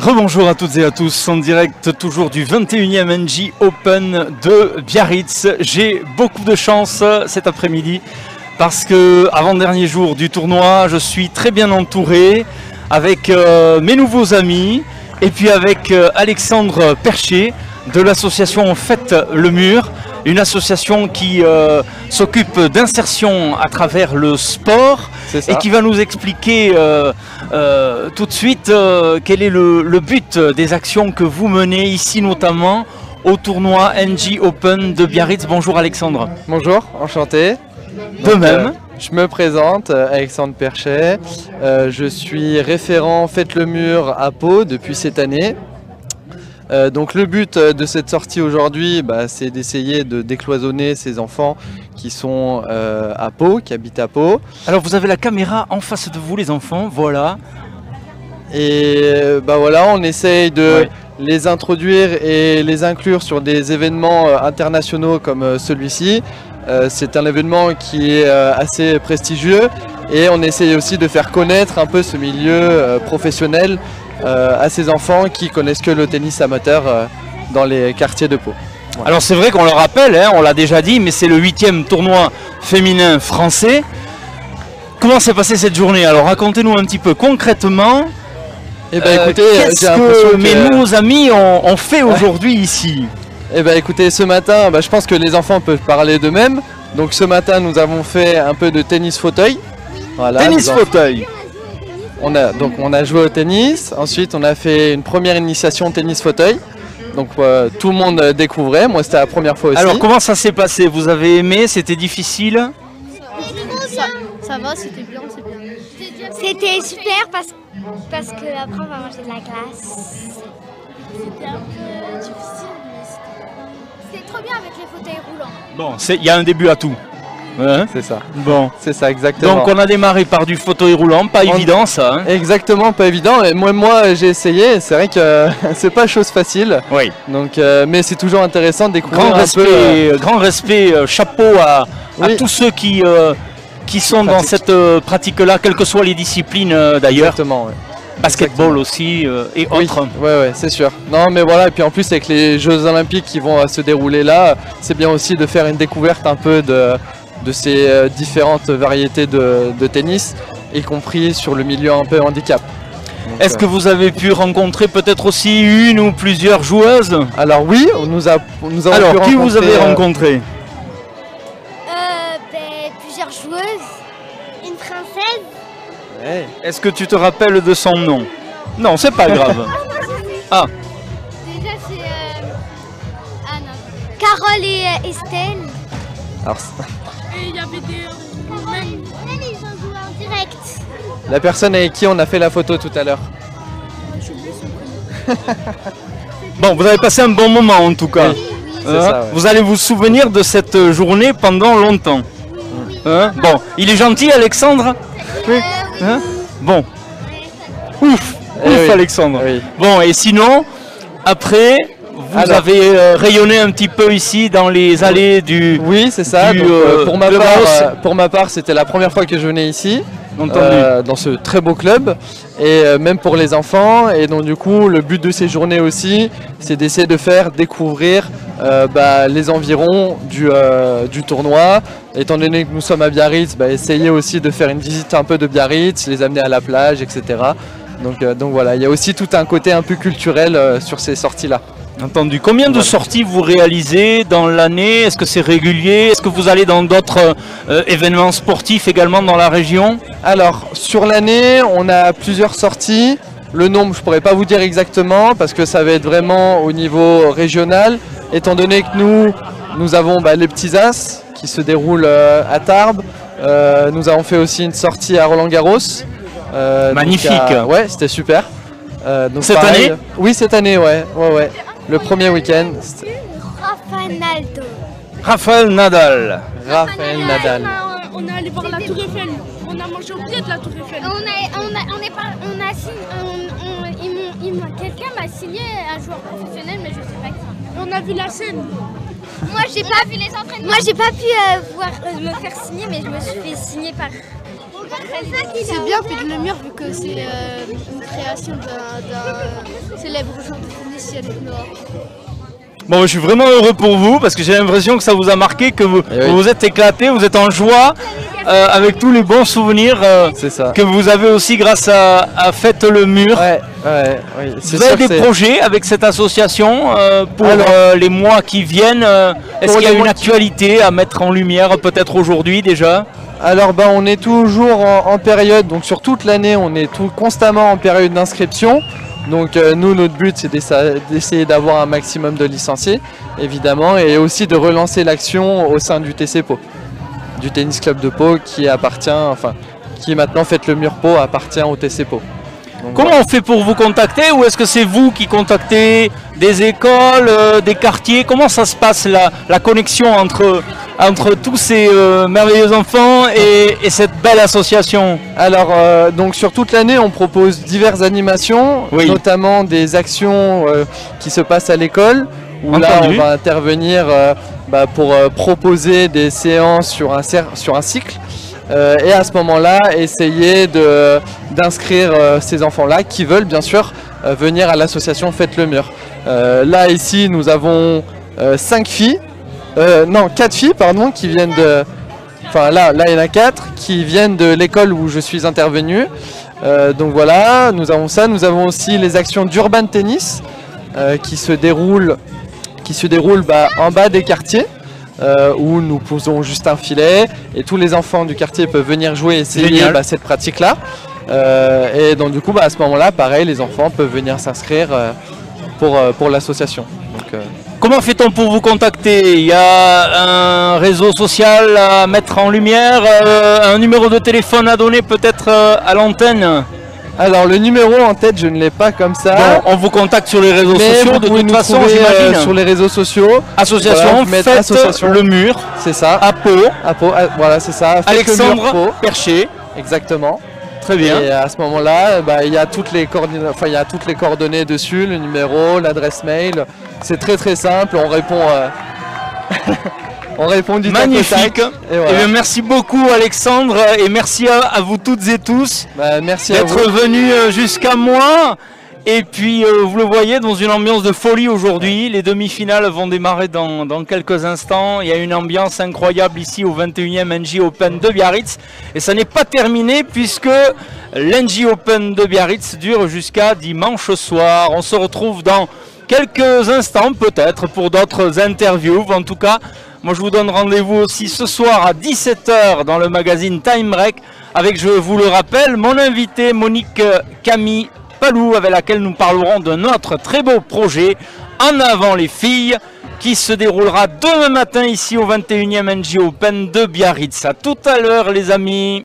Rebonjour à toutes et à tous, en direct toujours du 21e NJ Open de Biarritz. J'ai beaucoup de chance cet après-midi parce que avant-dernier jour du tournoi, je suis très bien entouré avec mes nouveaux amis et puis avec Alexandre Percher de l'association Faites le Mur, une association qui s'occupe d'insertion à travers le sport et qui va nous expliquer tout de suite quel est le but des actions que vous menez ici, notamment au tournoi NJ Open de Biarritz. Bonjour Alexandre. Bonjour, enchanté. De même. Je me présente, Alexandre Perchet. Je suis référent Faites le Mur à Pau depuis cette année. Donc le but de cette sortie aujourd'hui, c'est d'essayer de décloisonner ces enfants qui sont à Pau, qui habitent à Pau. Alors vous avez la caméra en face de vous les enfants, voilà. Et voilà, on essaye de les introduire et les inclure sur des événements internationaux comme celui-ci. C'est un événement qui est assez prestigieux et on essaye aussi de faire connaître un peu ce milieu professionnel à ces enfants qui connaissent que le tennis amateur dans les quartiers de Pau. Voilà. Alors c'est vrai qu'on le rappelle, hein, on l'a déjà dit, mais c'est le 8e tournoi féminin français. Comment s'est passée cette journée? Alors racontez-nous un petit peu concrètement. Écoutez, qu'est-ce que mes nouveaux amis ont fait aujourd'hui ici? Écoutez, ce matin, je pense que les enfants peuvent parler d'eux-mêmes. Donc ce matin, nous avons fait un peu de tennis fauteuil. Voilà, tennis fauteuil. On a joué au tennis, ensuite on a fait une première initiation tennis fauteuil. Donc tout le monde découvrait, moi c'était la première fois aussi. Alors comment ça s'est passé? Vous avez aimé? C'était difficile? Ça va, c'était bien, c'est bien. C'était super parce que après on va manger de la glace. C'était un peu difficile, mais c'était trop bien avec les fauteuils roulants. Bon, il y a un début à tout. Hein? C'est ça. Bon, c'est ça exactement. Donc on a démarré par du fauteuil roulant, pas évident ça. Hein? Exactement, pas évident. Et moi j'ai essayé. C'est vrai que c'est pas chose facile. Oui. Donc, mais c'est toujours intéressant de découvrir grand respect, chapeau à tous ceux qui sont dans cette pratique-là, quelles que soient les disciplines d'ailleurs. Exactement. Ouais. Basketball aussi et autres. Oui, c'est sûr. Non, mais voilà, et puis en plus avec les Jeux Olympiques qui vont se dérouler là, c'est bien aussi de faire une découverte un peu de ces différentes variétés de tennis, y compris sur le milieu un peu handicap. Est-ce que vous avez pu rencontrer peut-être aussi une ou plusieurs joueuses? Alors oui, nous avons pu rencontrer... qui vous avez rencontré? Plusieurs joueuses, une française. Ouais. Est-ce que tu te rappelles de son nom? Non, c'est pas grave. Ah. Déjà c'est Carole et Estelle. Alors, et il y avait des... Ils ont joué en direct. La personne avec qui on a fait la photo tout à l'heure. Bon, vous avez passé un bon moment en tout cas. Oui. Ça, ouais. Vous allez vous souvenir de cette journée pendant longtemps. Hein? Bon, il est gentil Alexandre? Oui. Hein? Bon. Ouf, Alexandre. Oui. Bon, et sinon, après... Vous avez rayonné un petit peu ici dans les allées du... Oui, c'est ça. Pour ma part, c'était la première fois que je venais ici, dans ce très beau club, et même pour les enfants. Et donc du coup, le but de ces journées aussi, c'est d'essayer de faire découvrir les environs du tournoi. Étant donné que nous sommes à Biarritz, essayer aussi de faire une visite un peu de Biarritz, les amener à la plage, etc. Donc voilà, il y a aussi tout un côté un peu culturel sur ces sorties-là. Entendu. Combien de sorties vous réalisez dans l'année? Est-ce que c'est régulier? Est-ce que vous allez dans d'autres événements sportifs également dans la région? Alors, sur l'année, on a plusieurs sorties. Le nombre, je ne pourrais pas vous dire exactement parce que ça va être vraiment au niveau régional. Étant donné que nous avons les petits As qui se déroulent à Tarbes. Nous avons fait aussi une sortie à Roland-Garros. Magnifique. Ouais, c'était super. Cette année? Oui, cette année, ouais. Le premier week-end. Raphaël Nadal. On est allé voir la Tour Eiffel. On a mangé au pied de la Tour Eiffel. Quelqu'un m'a signé un joueur professionnel, mais je sais pas qui. On a vu la scène. Moi, j'ai pas vu les entraînements. Moi, j'ai pas pu me faire signer, mais je me suis fait signer par C'est bien fait de le mur vu que c'est une création d'un célèbre joueur de tennis, Yannick Noah. Bon, je suis vraiment heureux pour vous parce que j'ai l'impression que ça vous a marqué, que vous vous êtes éclaté, vous êtes en joie avec tous les bons souvenirs que vous avez aussi grâce à Faites le Mur. Oui. Vous avez des projets avec cette association pour les mois qui viennent. Est-ce qu'il y a une actualité à mettre en lumière peut-être aujourd'hui déjà? Alors on est toujours en période, donc sur toute l'année on est constamment en période d'inscription. Donc nous, notre but c'est d'essayer d'avoir un maximum de licenciés, évidemment, et aussi de relancer l'action au sein du TC Pau, du tennis club de Pau qui maintenant Faites le Mur Pau appartient au TC Pau. Donc, comment on fait pour vous contacter, ou est-ce que c'est vous qui contactez des écoles, des quartiers? Comment ça se passe la connexion entre tous ces merveilleux enfants et cette belle association? Alors donc sur toute l'année on propose diverses animations, notamment des actions qui se passent à l'école, où là on va intervenir pour proposer des séances sur un cycle. Et à ce moment-là, essayer d'inscrire ces enfants-là qui veulent bien sûr venir à l'association Faites le Mur. Là ici nous avons 4 filles qui viennent de... Enfin là il y en a 4 qui viennent de l'école où je suis intervenu. Donc voilà, nous avons ça. Nous avons aussi les actions d'Urban Tennis qui se déroulent en bas des quartiers. Où nous posons juste un filet et tous les enfants du quartier peuvent venir jouer et essayer cette pratique-là. Et donc du coup, à ce moment-là, pareil, les enfants peuvent venir s'inscrire pour l'association. Comment fait-on pour vous contacter? Il y a un réseau social à mettre en lumière, un numéro de téléphone à donner peut-être à l'antenne? Alors le numéro en tête, je ne l'ai pas comme ça. Bon, on vous contacte sur les réseaux sociaux de toute façon, j'imagine. Sur les réseaux sociaux. Association Faites le Mur. C'est ça. À Pau. Voilà, c'est ça. Alexandre Percher. Exactement. Très bien. Et à ce moment-là, il y a toutes les coordonnées dessus, le numéro, l'adresse mail. C'est très très simple. On répond. On répond du magnifique. Et voilà. bien, merci beaucoup Alexandre, et merci à vous toutes et tous merci d'être venus jusqu'à moi. Et puis vous le voyez, dans une ambiance de folie aujourd'hui. Les demi-finales vont démarrer dans quelques instants. Il y a une ambiance incroyable ici au 21e NJ Open de Biarritz. Et ça n'est pas terminé puisque l'NJ Open de Biarritz dure jusqu'à dimanche soir. On se retrouve dans quelques instants peut-être pour d'autres interviews. En tout cas, moi je vous donne rendez-vous aussi ce soir à 17h dans le magazine Time Break avec, je vous le rappelle, mon invité Monique Camille Palou, avec laquelle nous parlerons de notre très beau projet En avant les filles qui se déroulera demain matin ici au 21e NJ Open de Biarritz. À tout à l'heure les amis.